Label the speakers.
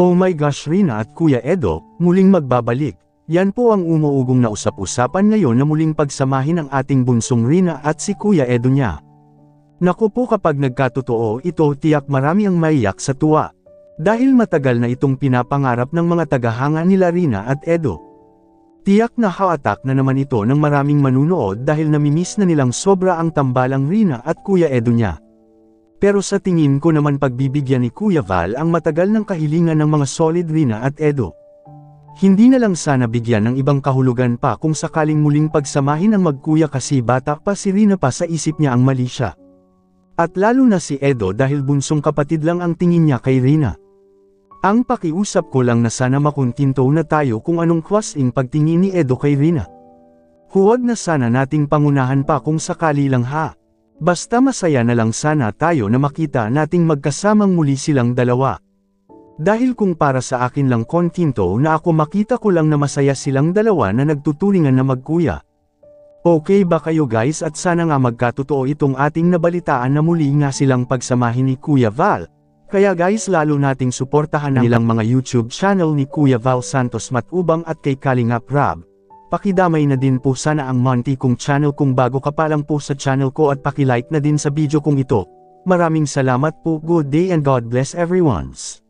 Speaker 1: Oh my gosh Rina at Kuya Edo, muling magbabalik. Yan po ang umuugong na usap-usapan ngayon na muling pagsamahin ang ating bunsong Rina at si Kuya Edo niya. Naku po kapag nagkatotoo ito tiyak marami ang maiyak sa tuwa. Dahil matagal na itong pinapangarap ng mga tagahanga nila Rina at Edo. Tiyak na hawatak na naman ito ng maraming manunood dahil namimiss na nilang sobra ang tambalang Rina at Kuya Edo niya. Pero sa tingin ko naman pagbibigyan ni Kuya Val ang matagal ng kahilingan ng mga solid Rina at Edo. Hindi na lang sana bigyan ng ibang kahulugan pa kung sakaling muling pagsamahin ang magkuya kasi bata pa si Rina pa sa isip niya ang mali siya. At lalo na si Edo dahil bunsong kapatid lang ang tingin niya kay Rina. Ang pakiusap ko lang na sana makuntinto na tayo kung anong kwasing pagtingin ni Edo kay Rina. Huwag na sana nating pangunahan pa kung sakali lang ha. Basta masaya na lang sana tayo na makita nating magkasamang muli silang dalawa. Dahil kung para sa akin lang kontinto na ako makita ko lang na masaya silang dalawa na nagtutulingan na magkuya. Okay ba kayo guys at sana nga magkatotoo itong ating nabalitaan na muli nga silang pagsamahin ni Kuya Val. Kaya guys lalo nating suportahan ang nilang mga YouTube channel ni Kuya Val Santos Matubang at kay Kalingap Rab. Pakidamay na din po sana ang Monty kong channel kung bago ka pa lang po sa channel ko at pakilike na din sa video kong ito. Maraming salamat po, good day and God bless everyone's.